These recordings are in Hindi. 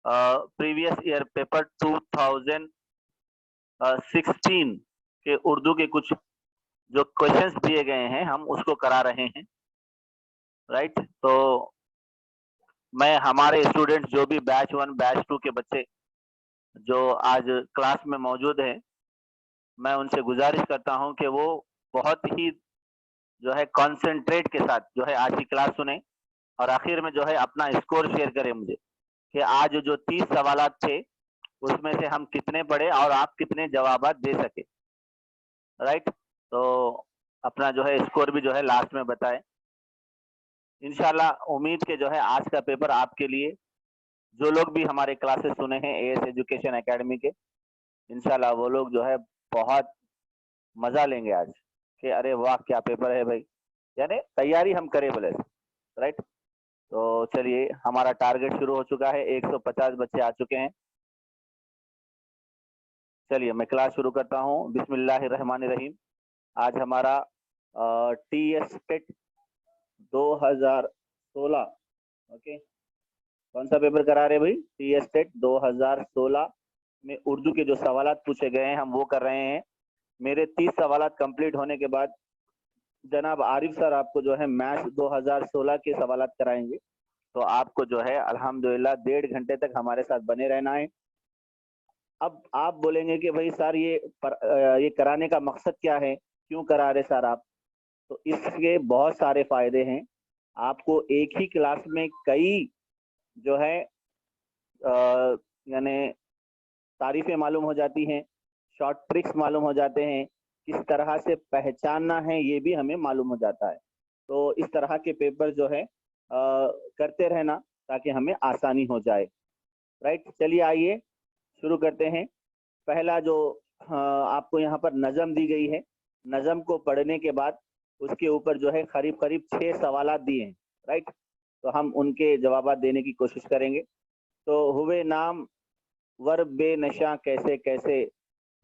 प्रीवियस ईयर पेपर 2016 के उर्दू के कुछ जो क्वेश्चंस दिए गए हैं हम उसको करा रहे हैं, राइट। तो मैं हमारे स्टूडेंट्स जो भी बैच 1 बैच 2 के बच्चे जो आज क्लास में मौजूद हैं, मैं उनसे गुजारिश करता हूं कि वो बहुत ही जो है कॉन्सेंट्रेट के साथ जो है आज की क्लास सुने और आखिर में जो है अपना स्कोर शेयर करें मुझे कि आज जो 30 सवालात थे उसमें से हम कितने पढ़े और आप कितने जवाबात दे सके, राइट। तो अपना जो है स्कोर भी जो है लास्ट में बताएं। इंशाल्लाह उम्मीद के जो है आज का पेपर आपके लिए, जो लोग भी हमारे क्लासेस सुने हैं एएस एजुकेशन एकेडमी के, इंशाल्लाह वो लोग जो है बहुत मजा लेंगे आज कि अरे वाह क्या पेपर है भाई, यानी तैयारी हम करें बोले, राइट। तो चलिए हमारा टारगेट शुरू हो चुका है, 150 बच्चे आ चुके हैं। चलिए मैं क्लास शुरू करता हूँ। बिस्मिल्लाहिर्रहमानिर्रहीम। आज हमारा टीएस टेट 2016, ओके, कौन सा पेपर करा रहे भाई? टीएस टेट 2016 में उर्दू के जो सवालात पूछे गए हैं हम वो कर रहे हैं। मेरे 30 सवालात कंप्लीट होने के बाद जनाब आरिफ सर आपको जो है मैथ्स 2016 के सवालात कराएंगे। तो आपको जो है अल्हम्दुलिल्लाह 1.5 घंटे तक हमारे साथ बने रहना है। अब आप बोलेंगे कि भाई सर ये कराने का मकसद क्या है, क्यों करा रहे सर आप? तो इसके बहुत सारे फायदे हैं। आपको एक ही क्लास में कई जो है यानी तारीफें मालूम हो जाती हैं, शॉर्ट ट्रिक्स मालूम हो जाते हैं, किस तरह से पहचानना है ये भी हमें मालूम हो जाता है। तो इस तरह के पेपर जो है करते रहना ताकि हमें आसानी हो जाए, राइट। चलिए आइए शुरू करते हैं। पहला जो आपको यहाँ पर नज़म दी गई है, नज़म को पढ़ने के बाद उसके ऊपर जो है करीब करीब 6 सवालात दिए हैं, राइट। तो हम उनके जवाब देने की कोशिश करेंगे। तो हुए नाम वर बेनशा कैसे कैसे,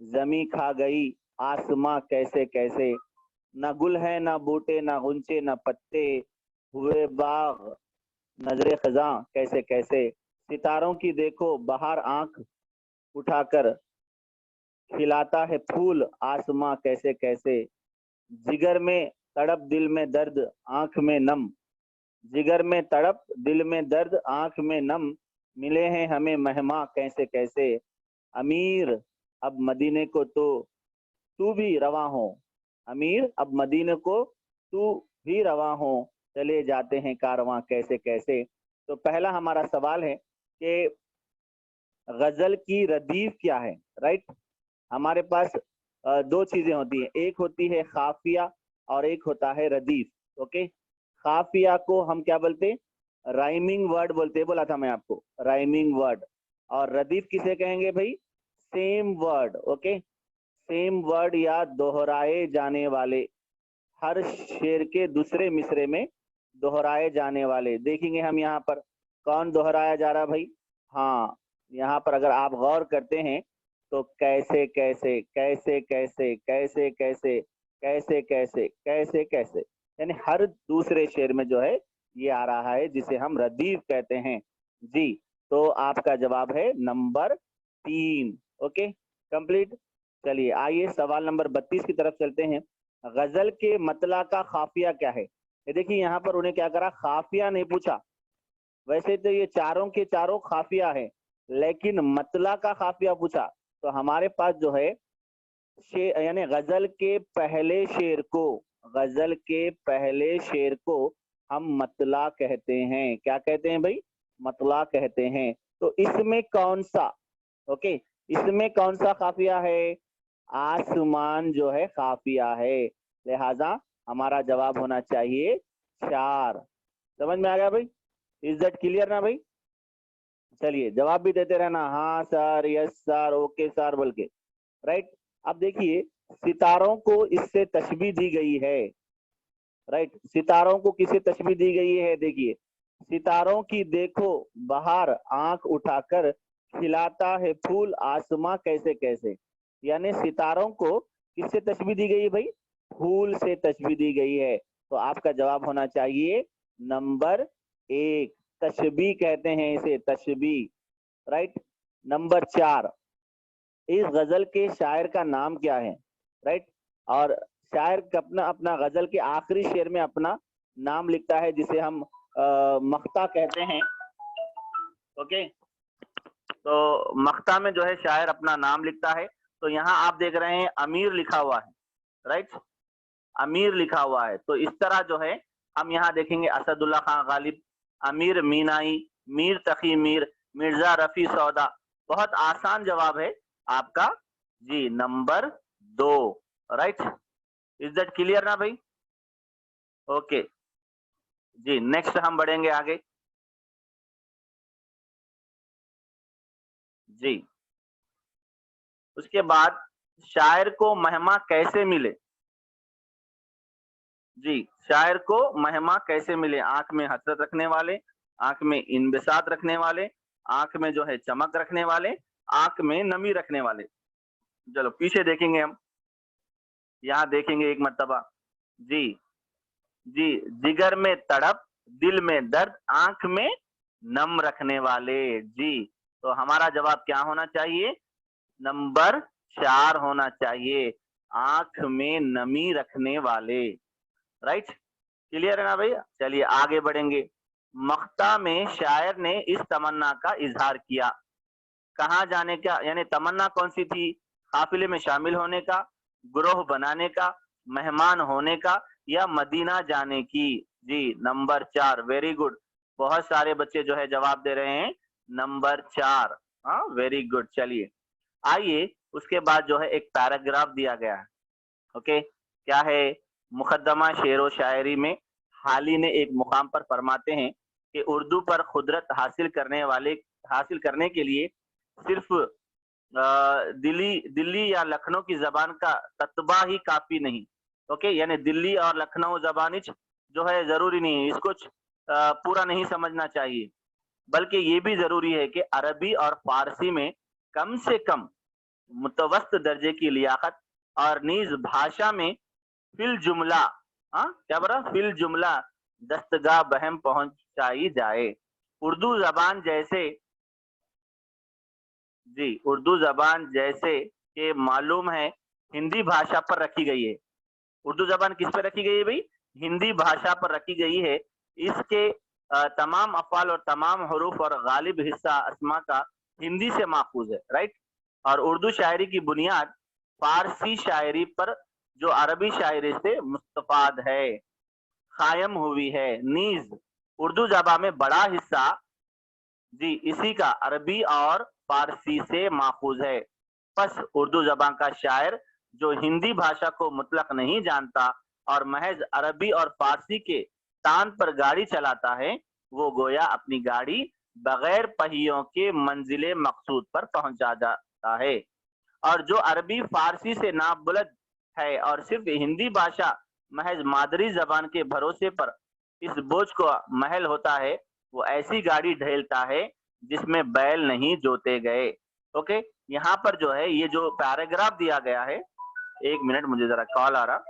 जमी खा गई आसमां कैसे कैसे, न गुल है न बूटे न गुंचे न पत्ते, हुए बाग नजरे खजा कैसे कैसे, सितारों की देखो बाहर आंख उठाकर, खिलाता है फूल आसमां कैसे कैसे, जिगर में तड़प दिल में दर्द आंख में नम, जिगर में तड़प दिल में दर्द आंख में नम, मिले हैं हमें मेहमा कैसे कैसे, अमीर अब मदीने को तो तू भी रवा हो, अमीर अब मदीने को तू भी रवा हो, चले जाते हैं कारवां कैसे कैसे। तो पहला हमारा सवाल है कि गजल की रदीफ क्या है, राइट। हमारे पास दो चीजें होती हैं, एक होती है खाफिया और एक होता है रदीफ, ओके। खाफिया को हम क्या बोलते हैं? राइमिंग वर्ड बोलते हैं, बोला था मैं आपको, राइमिंग वर्ड। और रदीफ किसे कहेंगे भाई? Same word, okay, same word या दोहराए जाने वाले, हर शेर के दूसरे मिसरे में दोहराए जाने वाले। देखेंगे हम यहाँ पर कौन दोहराया जा रहा भाई? हाँ, यहाँ पर अगर आप गौर करते हैं तो कैसे कैसे कैसे कैसे कैसे कैसे कैसे कैसे कैसे कैसे, यानी हर दूसरे शेर में जो है ये आ रहा है जिसे हम रदीफ कहते हैं जी। तो आपका जवाब है नंबर 3, ओके, कंप्लीट। चलिए आइए सवाल नंबर 32 की तरफ चलते हैं। गजल के मतला का खाफिया क्या है? ये देखिए यहाँ पर उन्हें क्या करा, खाफिया नहीं पूछा। वैसे तो ये चारों के चारों खाफिया है, लेकिन मतला का खाफिया पूछा। तो हमारे पास जो है शेर, यानी गजल के पहले शेर को, गजल के पहले शेर को हम मतला कहते हैं। क्या कहते हैं भाई? मतला कहते हैं। तो इसमें कौन सा, ओके, इसमें कौन सा खाफिया है? आसमान जो है खाफिया है, लिहाजा हमारा जवाब होना चाहिए 4। समझ में आ गया भाई? इज दैट क्लियर ना भाई? चलिए जवाब भी देते रहना, हाँ sir, yes sir, okay sir बोल के, राइट। अब देखिए सितारों को इससे तशबीह दी गई है, राइट। सितारों को किसे तशबीह दी गई है? देखिए, सितारों की देखो बाहर आंख उठाकर, खिलाता है फूल आसमां कैसे कैसे, यानी सितारों को किससे तशबीह दी गई है भाई? फूल से तशबीह दी गई है। तो आपका जवाब होना चाहिए नंबर 1, तशबीह कहते हैं इसे, तशबीह, राइट। नंबर 4, इस गजल के शायर का नाम क्या है, राइट। और शायर अपना अपना गजल के आखिरी शेर में अपना नाम लिखता है, जिसे हम मख्ता कहते हैं। ओके, तो मख्ता में जो है शायर अपना नाम लिखता है। तो यहाँ आप देख रहे हैं अमीर लिखा हुआ है, राइट, अमीर लिखा हुआ है। तो इस तरह जो है हम यहाँ देखेंगे असदुल्ला खान गालिब, अमीर मीनाई, मीर तकी मीर, मिर्जा रफी सौदा। बहुत आसान जवाब है आपका जी, number 2, right. Is that clear ना भाई? ओके जी, नेक्स्ट हम बढ़ेंगे आगे जी। उसके बाद शायर को महिमा कैसे मिले? जी, शायर को महिमा कैसे मिले? आंख में हसरत रखने वाले, आंख में इंबिसात रखने वाले, आंख में जो है चमक रखने वाले, आंख में नमी रखने वाले। चलो पीछे देखेंगे हम, यहाँ देखेंगे एक मर्तबा जी। जी, जिगर में तड़प, दिल में दर्द, आंख में नम रखने वाले। जी, तो हमारा जवाब क्या होना चाहिए? नंबर 4 होना चाहिए, आंख में नमी रखने वाले, राइट। क्लियर है ना भैया? चलिए आगे बढ़ेंगे। मख्ता में शायर ने इस तमन्ना का इजहार किया, कहाँ जाने का, यानी तमन्ना कौन सी थी? काफिले में शामिल होने का, ग्रोह बनाने का, मेहमान होने का, या मदीना जाने की? जी, नंबर 4, वेरी गुड। बहुत सारे बच्चे जो है जवाब दे रहे हैं नंबर 4। हाँ, वेरी गुड। चलिए आइए, उसके बाद जो है एक पैराग्राफ दिया गया है। ओके, क्या है? मुकद्दमा शेर व शायरी में हाली ने एक मुकाम पर फरमाते हैं कि उर्दू पर खुदरत हासिल करने के लिए सिर्फ दिल्ली या लखनऊ की जबान का तत्बा ही काफी नहीं। ओके, यानी दिल्ली और लखनऊ जबान जो है जरूरी नहीं है, इसको पूरा नहीं समझना चाहिए, बल्कि ये भी जरूरी है कि अरबी और फारसी में कम से कम मुतवस्त दर्जे की लियाकत और नीज भाषा में फिल जुमला, हाँ क्या बोला, फिल जुमला दस्तगाह बहम पहुंचाई जाए। उर्दू जबान जैसे जी, उर्दू जबान जैसे कि मालूम है हिंदी भाषा पर रखी गई है। उर्दू जबान किस पर रखी गई है भाई? हिंदी भाषा पर रखी गई है। इसके तमाम अफ़ाल और तमाम हरूफ और गालिब हिस्सा अस्मा का हिंदी से माखूज है, राइट। और उर्दू शायरी की बुनियाद फारसी शायरी पर जो अरबी शायरी से मुस्तफाद है, कायम हुई है। नीज उर्दू जबान में बड़ा हिस्सा जी इसी का अरबी और फारसी से माखूज है। बस उर्दू जबान का शायर जो हिंदी भाषा को मुतलक नहीं जानता और महज अरबी और फारसी के तान पर गाड़ी चलाता है, वो गोया अपनी गाड़ी बगैर पहियों के मंजिले मकसूद पर पहुंचा जाता है। और जो अरबी फारसी से नाबुलद है और सिर्फ हिंदी भाषा महज मादरी जबान के भरोसे पर इस बोझ को महल होता है, वो ऐसी गाड़ी ढेलता है जिसमें बैल नहीं जोते गए। ओके, यहाँ पर जो है ये जो पैराग्राफ दिया गया है, एक मिनट मुझे जरा कॉल आ रहा।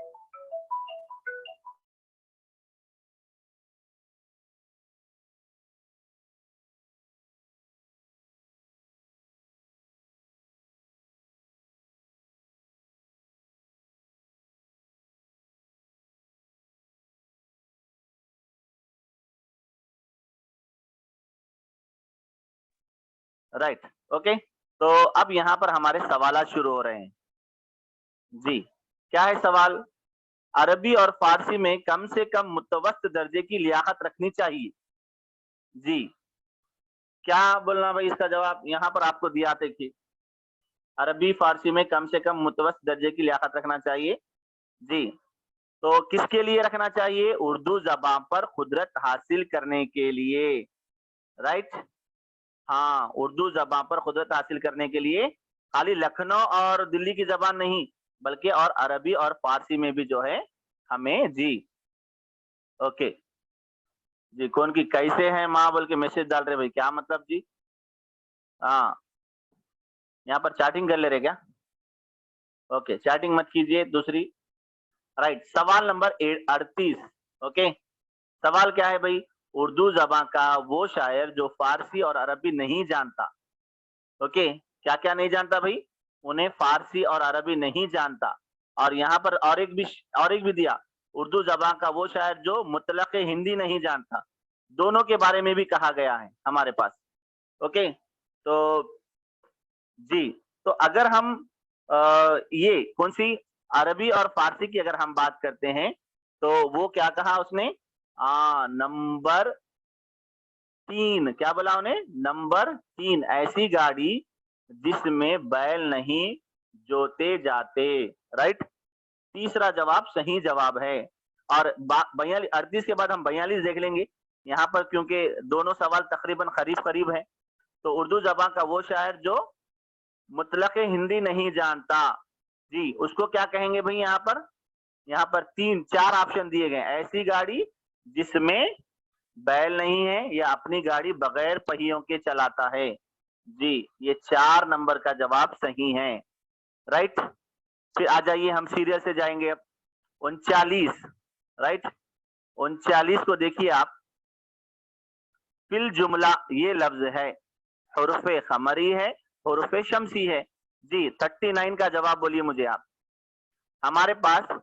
Right, okay. तो अब यहाँ पर हमारे सवाल शुरू हो रहे हैं जी। क्या है सवाल? अरबी और फारसी में कम से कम मुतवस्त दर्जे की लियाकत रखनी चाहिए। जी, क्या बोलना भाई इसका जवाब? यहाँ पर आपको दिया, देखिए, अरबी फारसी में कम से कम मुतवस्त दर्जे की लियाकत रखना चाहिए। जी, तो किसके लिए रखना चाहिए? उर्दू जबान पर कुदरत हासिल करने के लिए, राइट। हाँ, उर्दू जबान पर कुदरत हासिल करने के लिए खाली लखनऊ और दिल्ली की जबान नहीं, बल्कि और अरबी और फारसी में भी जो है हमें जी। ओके जी, कौन की कैसे हैं माँ बोल के मैसेज डाल रहे भाई, क्या मतलब जी? हाँ, यहाँ पर चैटिंग कर ले रहे क्या? ओके, चैटिंग मत कीजिए। दूसरी, राइट, सवाल नंबर 38। ओके, सवाल क्या है भाई? उर्दू जबान का वो शायर जो फारसी और अरबी नहीं जानता, ओके, क्या क्या नहीं जानता भाई? उन्हें फारसी और अरबी नहीं जानता। और यहाँ पर और एक भी दिया, उर्दू जबान का वो शायर जो मुतलक हिंदी नहीं जानता। दोनों के बारे में भी कहा गया है हमारे पास। ओके, तो जी, तो अगर हम ये कौन सी अरबी और फारसी की अगर हम बात करते हैं, तो वो क्या कहा उसने? नंबर 3, क्या बोला उन्हें? नंबर 3, ऐसी गाड़ी जिसमें बैल नहीं जोते जाते। राइट, तीसरा जवाब सही जवाब है। और 42 38 के बाद हम 42 देख लेंगे यहाँ पर, क्योंकि दोनों सवाल तकरीबन करीब करीब है। तो उर्दू जबान का वो शायर जो मुतलक हिंदी नहीं जानता, जी उसको क्या कहेंगे भाई? यहाँ पर 4 ऑप्शन दिए गए। ऐसी गाड़ी जिसमें बैल नहीं है या अपनी गाड़ी बगैर पहियों के चलाता है। जी, ये 4 नंबर का जवाब सही है। राइट, फिर आ जाइए, हम सीरियल से जाएंगे अब। 39, राइट, 39 को देखिए आप। फिल जुमला ये लफ्ज है, हुर्फ़े ख़मरी है, हुर्फ़े शम्सी है। जी, 39 का जवाब बोलिए मुझे आप। हमारे पास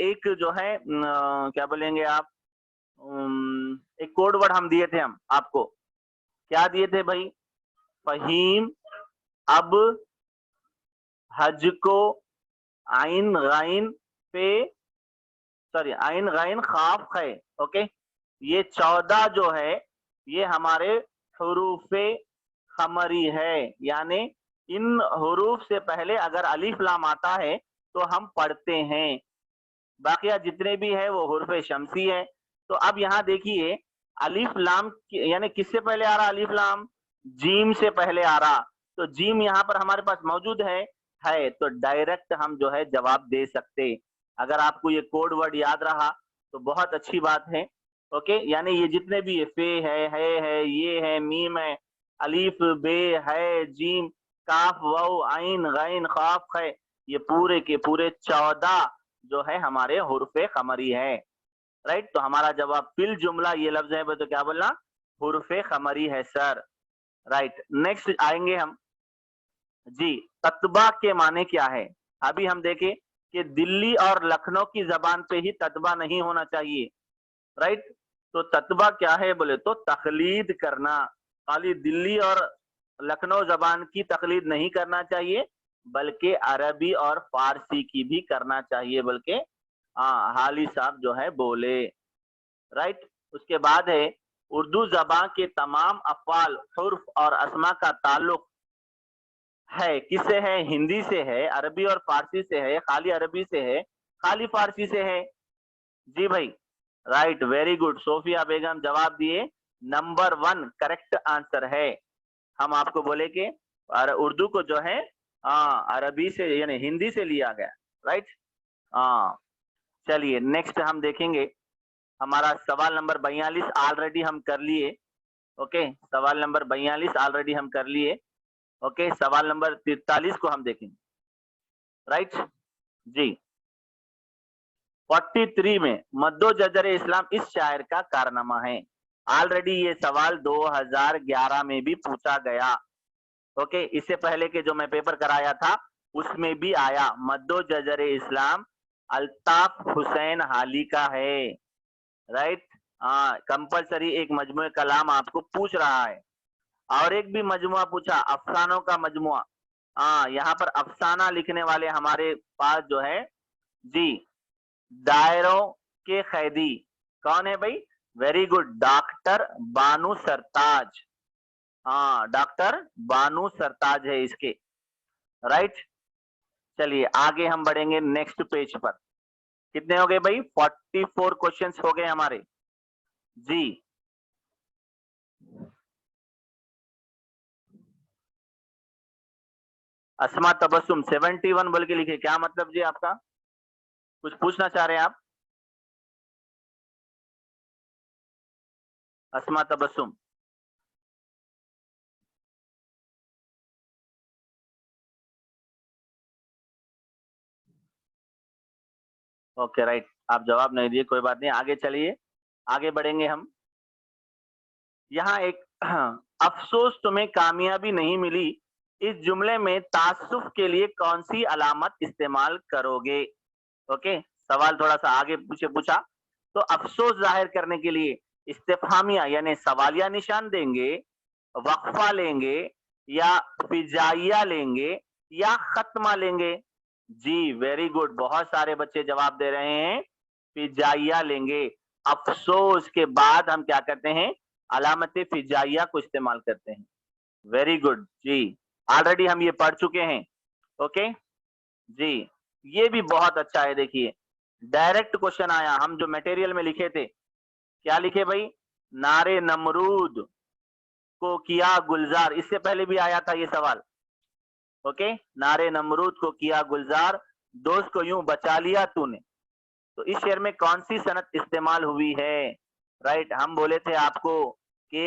एक जो है क्या बोलेंगे आप, एक कोड वर्ड हम दिए थे हम आपको। क्या दिए थे भाई? फहीम, अब, हज को, आइन गाइन पे, सॉरी आइन गाइन खाफ खे। ओके, ये 14 जो है ये हमारे हुरूफे खमरी है, यानी इन हुरूफ से पहले अगर अलिफ लाम आता है तो हम पढ़ते हैं। बाकी जितने भी है वो हुर्फे शमसी है। तो अब यहाँ देखिए, अलिफ लाम यानी किससे पहले आ रहा? अलिफ लाम जीम से पहले आ रहा। तो जीम यहाँ पर हमारे पास मौजूद है तो डायरेक्ट हम जो है जवाब दे सकते। अगर आपको ये कोड वर्ड याद रहा तो बहुत अच्छी बात है। ओके, यानी ये जितने भी है, फे है, ये है, मीम है, अलीफ, बे, है, जीम, काफ, वाउ, आइन, गैन, खाफ, है, ये पूरे के पूरे 14 जो है हमारे हुर्फे खमरी है। राइट, तो हमारा जवाब फिल जुमला ये लफ्ज है तो क्या बोलना? हुर्फे खमरी है सर। राइट, नेक्स्ट आएंगे हम। जी, ततबा के माने क्या है? अभी हम देखें कि दिल्ली और लखनऊ की जबान पे ही ततबा नहीं होना चाहिए। राइट, तो ततबा क्या है बोले तो तकलीद करना। खाली दिल्ली और लखनऊ जबान की तकलीद नहीं करना चाहिए, बल्कि अरबी और फारसी की भी करना चाहिए, बल्कि हाली साहब जो है बोले। राइट, उसके बाद है उर्दू जबान के तमाम अफ़ाल, हुर्फ और अस्मा का ताल्लुक है किससे? है हिंदी से है, अरबी और फारसी से है, खाली अरबी से है, खाली फारसी से है? जी भाई, राइट, वेरी गुड, सोफिया बेगम जवाब दिए। नंबर 1 करेक्ट आंसर है। हम आपको बोले कि उर्दू को जो है अरबी से यानी हिंदी से लिया गया। राइट, हाँ, चलिए नेक्स्ट हम देखेंगे। हमारा सवाल नंबर 42 ऑलरेडी हम कर लिए। ओके, सवाल नंबर 42 ऑलरेडी हम कर लिए। ओके, सवाल नंबर 43 को हम देखेंगे। राइट, जी, 43 में मद्दो जजर इस्लाम इस शायर का कारनामा है। ऑलरेडी ये सवाल 2011 में भी पूछा गया। ओके, इससे पहले के जो मैं पेपर कराया था उसमें भी आया। मद्दो जजर इस्लाम अल्ताफ हुसैन हाली का है। राइट, हाँ, कंपलसरी एक मजमू कलाम आपको पूछ रहा है। और एक भी मजमुआ पूछा, अफसानों का मजमुआ। हाँ, यहाँ पर अफसाना लिखने वाले हमारे पास जो है, जी, दायरों के कैदी कौन है भाई? वेरी गुड, डॉक्टर बानू सरताज। हाँ, डॉक्टर बानू सरताज है इसके। राइट, चलिए आगे हम बढ़ेंगे नेक्स्ट पेज पर। कितने हो गए भाई? 44 क्वेश्चंस हो गए हमारे। जी, अस्मा तबस्सुम 71 बोल के लिखे, क्या मतलब जी आपका? कुछ पूछना चाह रहे हैं आप? अस्मा तबस्सुम, ओके राइट, आप जवाब नहीं दिए, कोई बात नहीं, आगे चलिए, आगे बढ़ेंगे हम। यहाँ एक अफसोस तुम्हें कामयाबी नहीं मिली, इस जुमले में तासुफ के लिए कौन सी अलामत इस्तेमाल करोगे? ओके, सवाल थोड़ा सा आगे पीछे पूछा। तो अफसोस जाहिर करने के लिए इस्तिफहामिया यानी सवालिया निशान देंगे, वक्फा लेंगे, या फिजाइया लेंगे, या खत्मा लेंगे? जी वेरी गुड, बहुत सारे बच्चे जवाब दे रहे हैं फिजाइया लेंगे। अफसोस के बाद हम क्या करते हैं? अलामत फिजाइया को इस्तेमाल करते हैं। वेरी गुड जी, ऑलरेडी हम ये पढ़ चुके हैं। ओके जी, ये भी बहुत अच्छा है। देखिए डायरेक्ट क्वेश्चन आया, हम जो मटेरियल में लिखे थे, क्या लिखे भाई? नारे नमरूद को किया गुलजार, इससे पहले भी आया था ये सवाल। ओके, नारे नमरूद को किया गुलजार, दोस्त को यूं बचा लिया तूने। तो इस शेर में कौन सी सनत इस्तेमाल हुई है? राइट, हम बोले थे आपको कि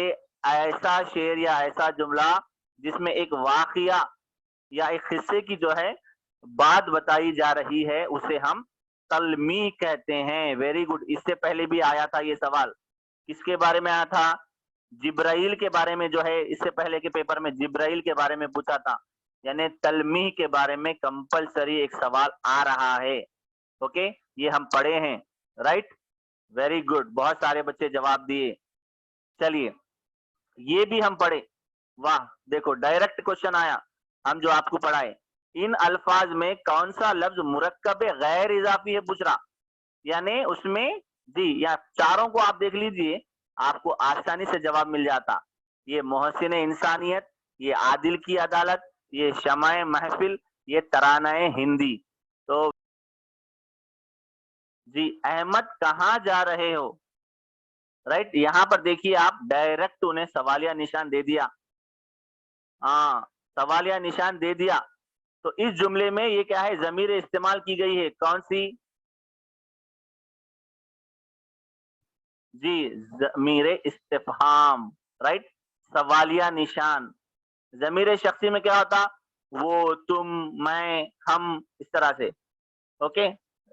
ऐसा शेर या ऐसा जुमला जिसमें एक वाकया या एक हिस्से की जो है बात बताई जा रही है, उसे हम तलमी कहते हैं। वेरी गुड, इससे पहले भी आया था ये सवाल। किसके बारे में आया था? जिब्राइल के बारे में। जो है इससे पहले के पेपर में जिब्राइल के बारे में पूछा था, यानी तलमी के बारे में कंपलसरी एक सवाल आ रहा है। ओके, ये हम पढ़े हैं। राइट, वेरी गुड, बहुत सारे बच्चे जवाब दिए। चलिए, ये भी हम पढ़े। वाह, देखो डायरेक्ट क्वेश्चन आया, हम जो आपको पढ़ाए। इन अल्फाज में कौन सा लफ्ज मुरक्कब गैर इजाफी है? पूछ रहा, यानी उसमें जी, या चारों को आप देख लीजिए, आपको आसानी से जवाब मिल जाता। ये मोहसिन इंसानियत, ये आदिल की अदालत, ये शमाए महफिल, ये तरानाए हिंदी। तो जी, अहमद कहाँ जा रहे हो? राइट, यहाँ पर देखिए आप डायरेक्ट उन्हें सवालिया निशान दे दिया। हाँ, सवालिया निशान दे दिया। तो इस जुमले में ये क्या है? जमीर इस्तेमाल की गई है, कौन सी? जी, जमीर इस्तिफहाम। राइट, सवालिया निशान। जमीर शख्सी में क्या होता? वो, तुम, मैं, हम, इस तरह से। ओके,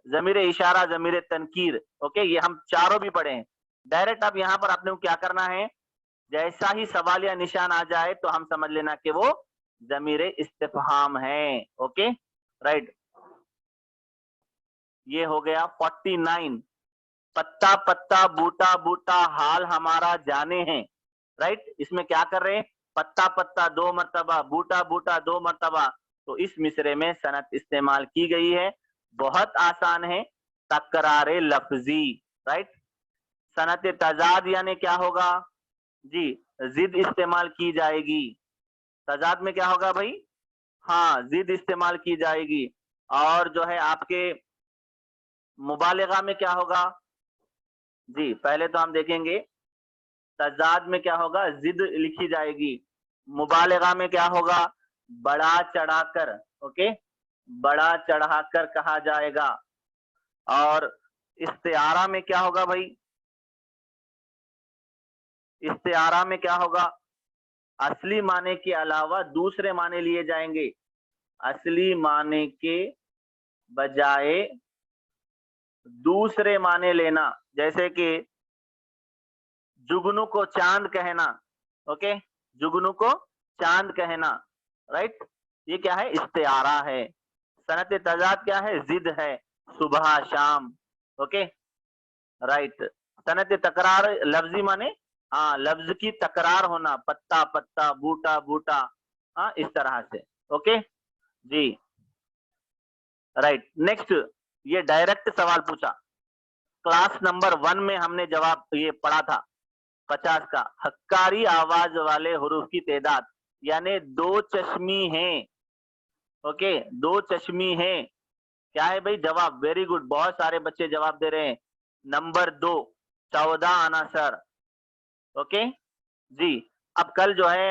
जमीर इशारा, जमीर तनकीर। ओके, ये हम चारों भी पढ़े हैं। डायरेक्ट अब यहाँ पर आपने को क्या करना है? जैसा ही सवाल या निशान आ जाए तो हम समझ लेना कि वो जमीर इस्तिफहाम है। ओके, राइट, ये हो गया 49। पत्ता पत्ता बूटा बूटा हाल हमारा जाने हैं। राइट, इसमें क्या कर रहे हैं? पत्ता पत्ता 2 मरतबा, बूटा बूटा 2 मरतबा। तो इस मिसरे में सनत इस्तेमाल की गई है, बहुत आसान है, तकरारे लफ्जी। राइट, सनत तजाद यानी क्या होगा? जी, जिद इस्तेमाल की जाएगी। तजाद में क्या होगा भाई? हाँ, जिद इस्तेमाल की जाएगी। और जो है आपके मुबालिगा में क्या होगा? जी, पहले तो हम देखेंगे तजाद में क्या होगा? जिद लिखी जाएगी। मुबालिगा में क्या होगा? बड़ा चढ़ाकर। ओके, बड़ा चढ़ाकर कहा जाएगा। और इस्तिआरा में क्या होगा भाई? इस्तिआरा में क्या होगा? असली माने के अलावा दूसरे माने लिए जाएंगे। असली माने के बजाय दूसरे माने लेना, जैसे कि जुगनू को चांद कहना। ओके, जुगनू को चांद कहना। राइट, ये क्या है? इस्तिआरा है। सनत तजाद क्या है? जिद है, सुबह शाम। Okay, right. सनत तकरार लफ्जी माने, हाँ, लफ्ज की तकरार होना, पत्ता पत्ता, बूटा बूटा, हाँ, इस तरह से। ओके जी, राइट। नेक्स्ट, ये डायरेक्ट सवाल पूछा, क्लास नंबर 1 में हमने जवाब ये पढ़ा था 50 का। हक्कारी आवाज वाले हुरूफ की तादाद, यानी 2 चश्मी हैं। ओके, 2 चश्मी हैं। क्या है भाई जवाब? वेरी गुड, बहुत सारे बच्चे जवाब दे रहे हैं। नंबर 2, 14 अनासर। ओके जी। अब कल जो है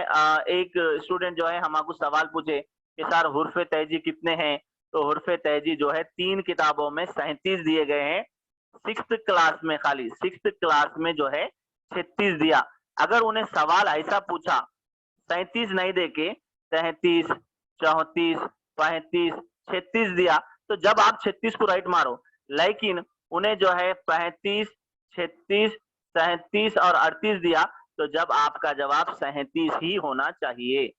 एक स्टूडेंट जो है हमको सवाल पूछे कि सर हुर्फे तहजी कितने हैं? तो हुर्फे तहजी जो है 3 किताबों में 37 दिए गए हैं। 6th क्लास में, खाली 6th क्लास में जो है 36 दिया। अगर उन्हें सवाल ऐसा पूछा 37 नहीं देके 33, 34, 35, 36 दिया, तो जब आप 36 को राइट मारो, लेकिन उन्हें जो है 35, 36, 37 और 38 दिया, तो जब आपका जवाब 37 ही होना चाहिए।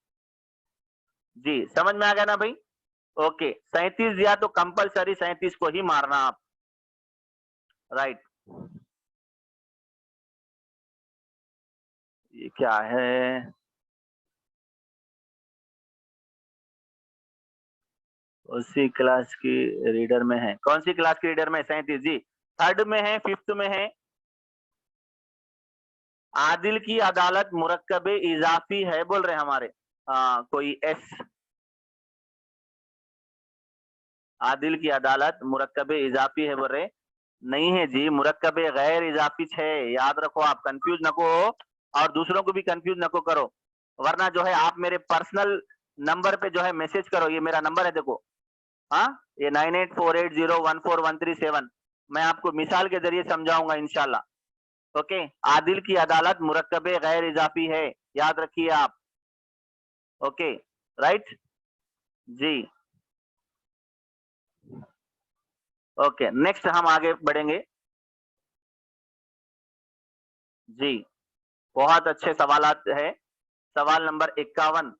जी समझ में आ गया ना भाई? ओके, 37 दिया तो कंपलसरी 37 को ही मारना आप। राइट, ये क्या है? उसी क्लास की रीडर में है। कौन सी क्लास की रीडर में? 37 जी। थर्ड में है, फिफ्थ में है। आदिल की अदालत मुरक्कब इजाफी है बोल रहे हमारे। कोई एस। आदिल की अदालत मुरक्कब इजाफी है बोल रहे। नहीं है जी, मुरक्कब गैर इजाफी है। याद रखो, आप कंफ्यूज नको हो और दूसरों को भी कंफ्यूज नको करो, वरना जो है आप मेरे पर्सनल नंबर पे जो है मैसेज करो। ये मेरा नंबर है देखो। हाँ, ये 9848014137। मैं आपको मिसाल के जरिए समझाऊंगा इंशाल्लाह। ओके, आदिल की अदालत मुरक्कब गैर इजाफी है, याद रखिए आप। ओके, राइट जी। ओके, नेक्स्ट हम आगे बढ़ेंगे जी। बहुत अच्छे सवालात है। सवाल नंबर 51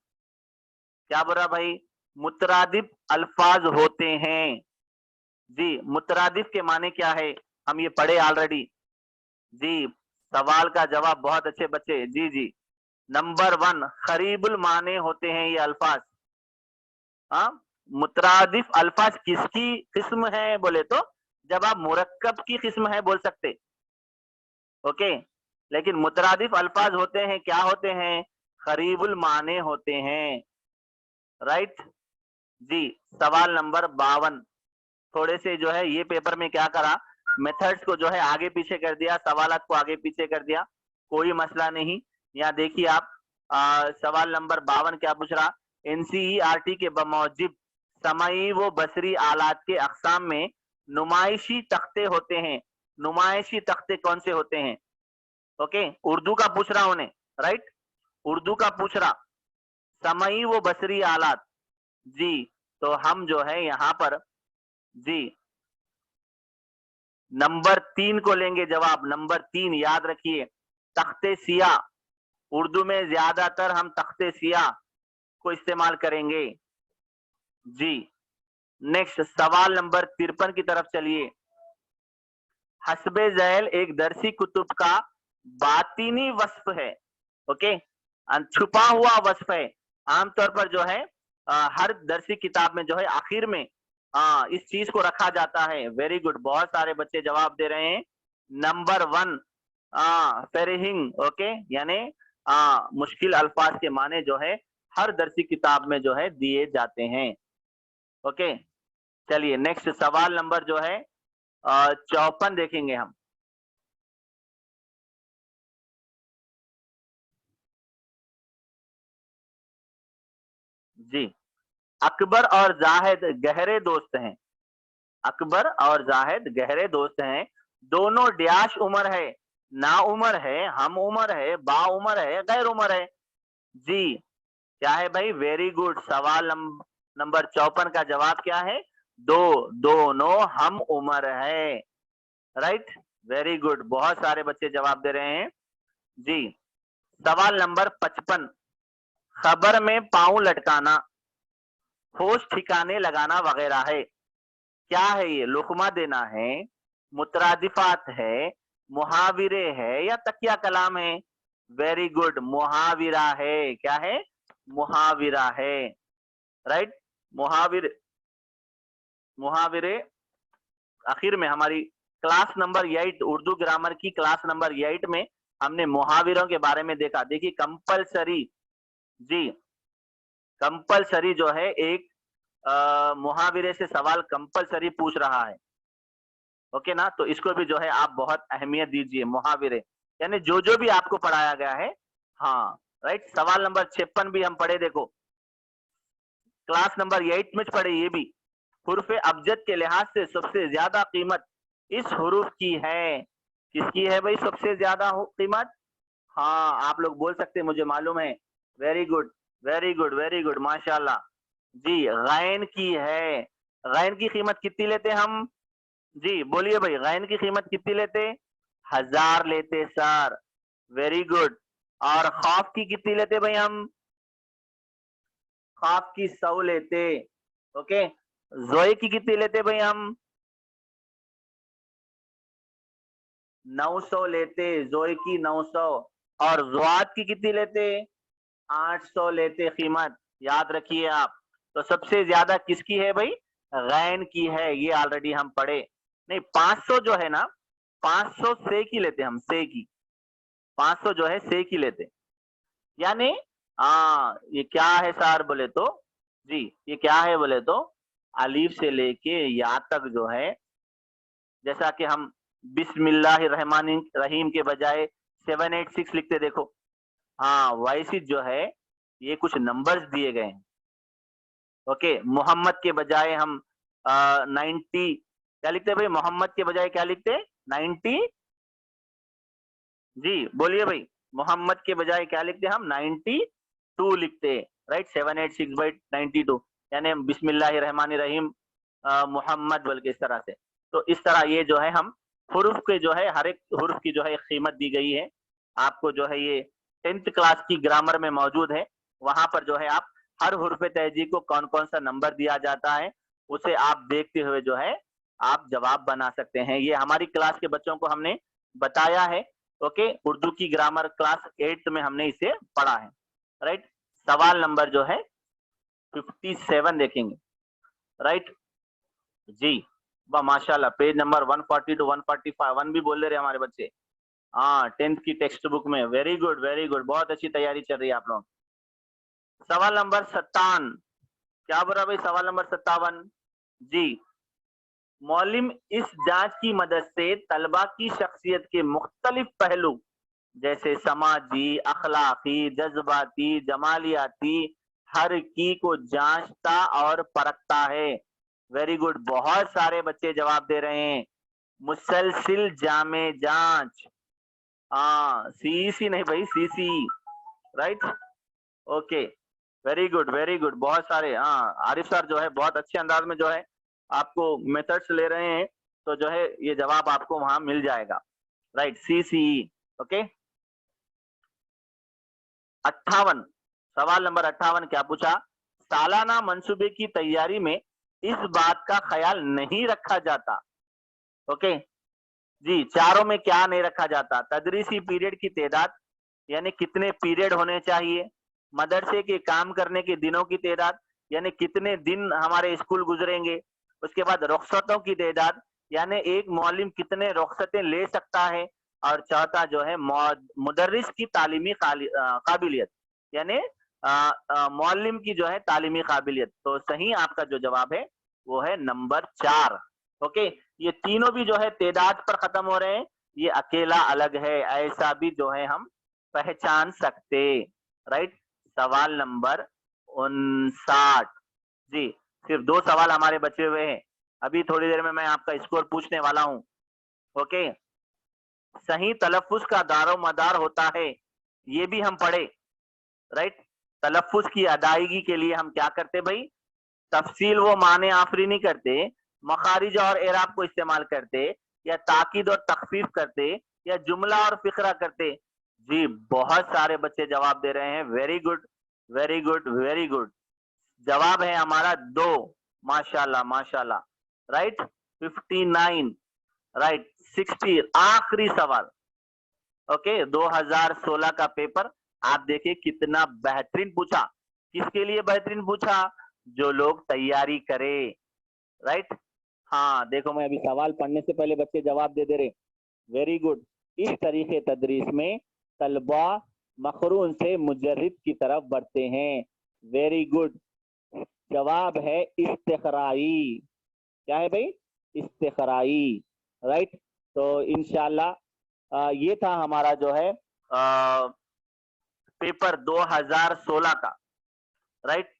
क्या बोल रहा भाई? मुतरादिफ अल्फाज होते हैं। जी, मुतरादिफ के माने क्या है? हम ये पढ़े ऑलरेडी। जी, सवाल का जवाब बहुत अच्छे बच्चे। जी जी। नंबर 1, खरीबुल माने होते हैं ये अल्फाज। हाँ, मुतरादिफ अल्फाज किसकी किस्म है बोले तो, जब आप मुरक्कब की किस्म है बोल सकते। ओके, लेकिन मुतरादिफ अल्फाज होते हैं, क्या होते हैं? खरीबुल माने होते हैं। राइट जी। सवाल नंबर 52, थोड़े से जो है ये पेपर में क्या करा, मेथड्स को जो है आगे पीछे कर दिया, सवालात को आगे पीछे कर दिया। कोई मसला नहीं। यहाँ देखिए आप, सवाल नंबर 52 क्या पूछ रहा? एनसीईआरटी के बमौजिब समई व बसरी आलात के अकसाम में नुमाइशी तख्ते होते हैं। नुमाइशी तख्ते कौन से होते हैं? ओके, उर्दू का पूछ रहा उन्हें। राइट, उर्दू का पूछ रहा। समई व बसरी आलात। जी, तो हम जो है यहाँ पर जी नंबर 3 को लेंगे जवाब। नंबर 3 याद रखिए, तख्ते सिया। उर्दू में ज्यादातर हम तख्ते सिया को इस्तेमाल करेंगे। जी, नेक्स्ट सवाल नंबर 53 की तरफ चलिए। हस्बे झैल एक दरसी कुतुब का बातिनी वस्फ है। ओके, छुपा हुआ वस्फ है। आमतौर पर जो है हर दरसी किताब में जो है आखिर में इस चीज को रखा जाता है। वेरी गुड, बहुत सारे बच्चे जवाब दे रहे हैं। नंबर 1, फेरिहिंग। ओके, यानी मुश्किल अल्फाज के माने जो है हर दरसी किताब में जो है दिए जाते हैं। ओके, चलिए नेक्स्ट सवाल नंबर जो है 54 देखेंगे हम। जी, अकबर और जाहिद गहरे दोस्त हैं। अकबर और जाहिद गहरे दोस्त हैं। दोनों डैश उम्र है। ना उम्र है, हम उम्र है, बा उम्र है, गैर उम्र है। जी, क्या है भाई? Very good. सवाल नंबर 54 का जवाब क्या है? दो, दोनों हम उम्र है। राइट, वेरी गुड, बहुत सारे बच्चे जवाब दे रहे हैं जी। सवाल नंबर 55, खबर में पांव लटकाना, होश ठिकाने लगाना वगैरह है। क्या है ये? लुकमा देना है, मुतरादिफात है, मुहाविरे है, या तकिया कलाम है? वेरी गुड, मुहाविरा है। क्या है? मुहाविरा है। राइट, मुहाविर मुहाविरे। आखिर में हमारी क्लास नंबर 8 उर्दू ग्रामर की क्लास नंबर 8 में हमने मुहाविरों के बारे में देखा। देखिए कंपलसरी जी, कंपलसरी जो है एक मुहाविरे से सवाल कंपलसरी पूछ रहा है। ओके ना, तो इसको भी जो है आप बहुत अहमियत दीजिए। मुहाविरे यानी जो जो भी आपको पढ़ाया गया है। हाँ, राइट। सवाल नंबर 56 भी हम पढ़े, देखो क्लास नंबर 8 में पढ़े ये भी। हुर्फ अबजद के लिहाज से सबसे ज्यादा कीमत इस हुरूफ की है। किसकी है भाई सबसे ज्यादा कीमत? हाँ, आप लोग बोल सकते हैं, मुझे मालूम है। Very good, very good, very good, माशाल्लाह। जी, गैन की है। गैन की कीमत कितनी लेते हम? जी बोलिए भाई, गैन की कीमत कितनी लेते? 1000 लेते सर। Very good. और खौफ की कितनी लेते भाई हम? खौफ की 100 लेते। ओके, जोए की कितनी लेते भाई हम? 900 लेते, जोए की 900। और जुआद की कितनी लेते? 800 लेते कीमत, याद रखिए आप। तो सबसे ज्यादा किसकी है भाई? गैन की है, ये ऑलरेडी हम पढ़े। नहीं, 500 जो है ना, 500 से की लेते हम, से की। 500 जो है से की लेते, यानी ये क्या है सर बोले तो, जी ये क्या है बोले तो, अलीफ से लेके या तक जो है, जैसा कि हम बिस्मिल्लाहिर्रहमानिर रहीम के बजाय 786 लिखते देखो। हाँ, वैसे जो है ये कुछ नंबर्स दिए गए हैं। ओके, मोहम्मद के बजाय हम 90 क्या लिखते हैं भाई? मोहम्मद के बजाय क्या लिखते हैं? 90। जी बोलिए भाई, मोहम्मद के बजाय क्या लिखते हैं हम? 92 लिखते हैं, राइट। 786/92, यानी बिस्मिल्लाहिर्रहमानिर्रहीम मोहम्मद बोल के, इस तरह से। तो इस तरह ये जो है हम हुरूफ के जो है, हर एक हुरूफ की जो है कीमत दी गई है आपको, जो है ये 10th क्लास की ग्रामर में मौजूद है। वहां पर जो है आप हर हुरूफ तहजी को कौन कौन सा नंबर दिया जाता है, उसे आप देखते हुए जो है आप जवाब बना सकते हैं। ये हमारी क्लास के बच्चों को हमने बताया है। ओके, उर्दू की ग्रामर क्लास 8th में हमने इसे पढ़ा है, राइट। सवाल नंबर जो है 57 देखेंगे, राइट जी। वाह माशाल्लाह, पेज नंबर 140 टू 145, 1 भी बोल ले रहे हमारे बच्चे। हाँ, 10th की टेक्स्ट बुक में, वेरी गुड वेरी गुड, बहुत अच्छी तैयारी चल रही है आप लोग। सवाल नंबर 57, क्या बोल रहा भाई? सवाल नंबर 57 जी। मौलिम इस जांच की मदद से तलबा की शख्सियत के मुख्तलिफ पहलू, जैसे समाजी, अखलाकी, जज्बाती, जमालियाती, हर की को जांचता और परखता है। वेरी गुड, बहुत सारे बच्चे जवाब दे रहे हैं। मुसलसिल जामे जांच, हाँ सीसी नहीं भाई, CC, right. Okay, very good very good, बहुत सारे। हाँ, आरिफ सर जो है बहुत अच्छे अंदाज में जो है आपको मेथड्स ले रहे हैं, तो जो है ये जवाब आपको वहां मिल जाएगा, राइट, सीसी। ओके, 58, सवाल नंबर 58 क्या पूछा? सालाना मंसूबे की तैयारी में इस बात का ख्याल नहीं रखा जाता। ओके जी, चारों में क्या नहीं रखा जाता? तदरीसी पीरियड की तादाद, यानी कितने पीरियड होने चाहिए। मदरसे के काम करने के दिनों की तादाद, यानी कितने दिन हमारे स्कूल गुजरेंगे। उसके बाद रुखसतों की तादाद, यानी एक मौलिम कितने रुखसतें ले सकता है। और चौथा जो है मुदर्रिस की तालीमी काबिलियत, यानी मौलिम की जो है तालीमी काबिलियत। तो सही आपका जो जवाब है वो है नंबर 4। ओके, ये तीनों भी जो है तादाद पर खत्म हो रहे हैं, ये अकेला अलग है, ऐसा भी जो है हम पहचान सकते, राइट। सवाल नंबर 59 जी। सिर्फ 2 सवाल हमारे बचे हुए हैं, अभी थोड़ी देर में मैं आपका स्कोर पूछने वाला हूं। ओके, सही तलफ्फुज का दारो मदार होता है, ये भी हम पढ़े, राइट। तलफ्फुज की अदायगी के लिए हम क्या करते भाई? तफसील वो माने आफरी नहीं करते, मखारिज और एराब को इस्तेमाल करते, या ताकीद और तखफीफ करते, या जुमला और फिक्रा करते। जी, बहुत सारे बच्चे जवाब दे रहे हैं, very good very good very good. जवाब है हमारा 2, माशाल्लाह माशाल्लाह, राइट। 59, राइट। 60, आखिरी सवाल। ओके, 2016 का पेपर आप देखिए कितना बेहतरीन पूछा। किसके लिए बेहतरीन पूछा? जो लोग तैयारी करे, राइट। हाँ देखो, मैं अभी सवाल पढ़ने से पहले बच्चे जवाब दे दे रहे, वेरी गुड। इस तरीके तदरीस में तलबा मखरून से मुजर्रिद की तरफ बढ़ते हैं, वेरी गुड। जवाब है इस्तिखराई। क्या है भाई? इस्तिखराई, राइट। तो इंशाल्लाह ये था हमारा जो है पेपर 2016 का, राइट।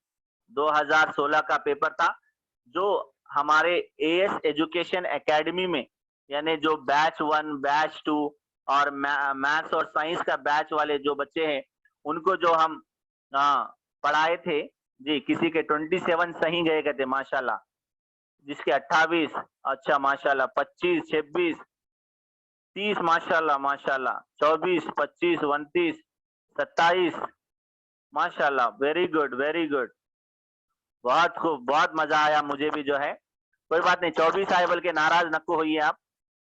2016 का पेपर था, जो हमारे एएस एजुकेशन एकेडमी में, यानी जो बैच 1 बैच 2 और मैथ्स और साइंस का बैच वाले जो बच्चे हैं, उनको जो हम पढ़ाए थे जी। किसी के 27 सही गए थे माशाल्लाह, जिसके 28, अच्छा माशाल्लाह, 25, 26, 30 माशाल्लाह माशाल्लाह, 24, 25, 29, 27, माशाल्लाह, वेरी गुड, वेरी गुड, बहुत खूब, बहुत मजा आया मुझे भी जो है। कोई बात नहीं, 24 आए बोल के नाराज नको होइए आप।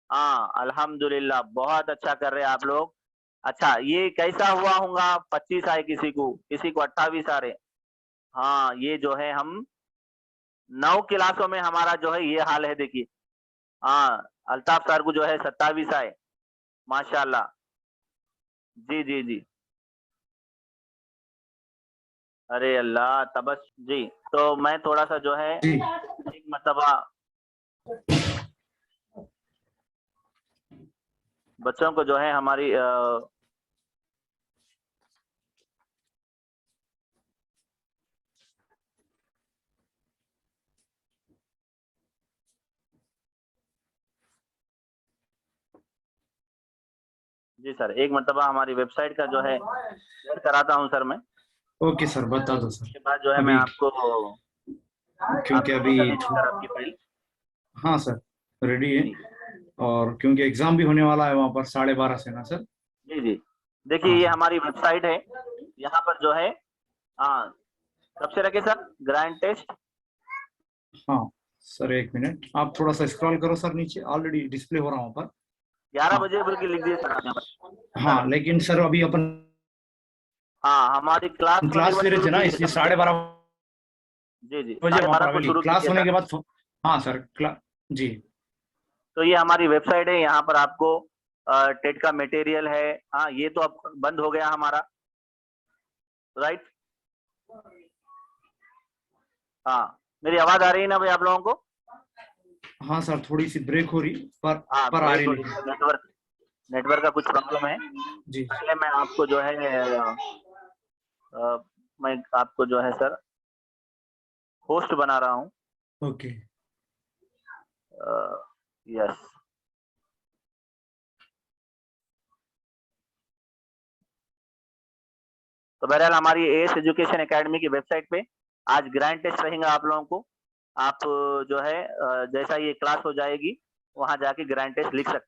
हाँ, अल्हम्दुलिल्लाह, बहुत अच्छा कर रहे हैं आप लोग। अच्छा, ये कैसा हुआ होगा, 25 आए किसी को 28 आ रहे। हाँ, ये जो है हम 9 क्लासों में हमारा जो है ये हाल है, देखिए। हाँ, अल्ताफ सर को जो है 27 आए, माशाल्लाह। जी जी जी। अरे अल्लाह, तबस जी। तो मैं थोड़ा सा जो है जी एक मरतबा बच्चों को जो है हमारी जी सर, एक मरतबा हमारी वेबसाइट का जो है शेयर कराता हूँ सर मैं। ओके सर, बता दो सर। उसके बाद जो है मैं अभी आपको क्योंकि आपको अभी भेजा देंगे सर आपकी फाइल। हाँ सर, रेडी है। जी और क्योंकि एग्जाम भी होने वाला है वहाँ पर 12:30 से ना सर। जी जी। देखिए, हाँ ये सर। हमारी वेबसाइट है, यहाँ पर जो है। हाँ, कब से रखे सर ग्रैंड टेस्ट? हाँ सर, एक मिनट आप थोड़ा सा स्क्रॉल करो सर नीचे, ऑलरेडी डिस्प्ले हो रहा है वहाँ पर। 11 हाँ बजे बोल के लिख दिए सर आप यहाँ पर सर। हाँ, लेकिन सर अभी अपन हाँ, हमारी क्लास होने के क्लास बाद ले रहे शुरू थे ना, कीजिए इसलिए समझे। 12:30 जी जी, बजे साढ़े वहाँ पर बारह को अवेलेबल, शुरू क्लास कीजिए होने सर। के बाद हाँ सर जी। तो ये हमारी वेबसाइट है, यहाँ पर आपको टेट का मटेरियल है। हाँ, ये तो अब बंद हो गया हमारा, राइट। हाँ, मेरी आवाज आ रही है ना भाई आप लोगों को? हाँ सर, थोड़ी सी ब्रेक हो रही हाँ, पर आ ब्रेक रही हो रही लेकिन। है, नेटवर्क नेटवर्क का कुछ प्रॉब्लम है। जी पहले मैं आपको जो है मैं आपको जो है सर होस्ट बना रहा हूँ। ओके। यस। तो बहरहाल हमारी एएस एजुकेशन एकेडमी की वेबसाइट पे आज ग्रैंड टेस्ट रहेगा आप लोगों को। आप जो है जैसा ये क्लास हो जाएगी वहां जाके ग्रैंड टेस्ट लिख सकते हैं।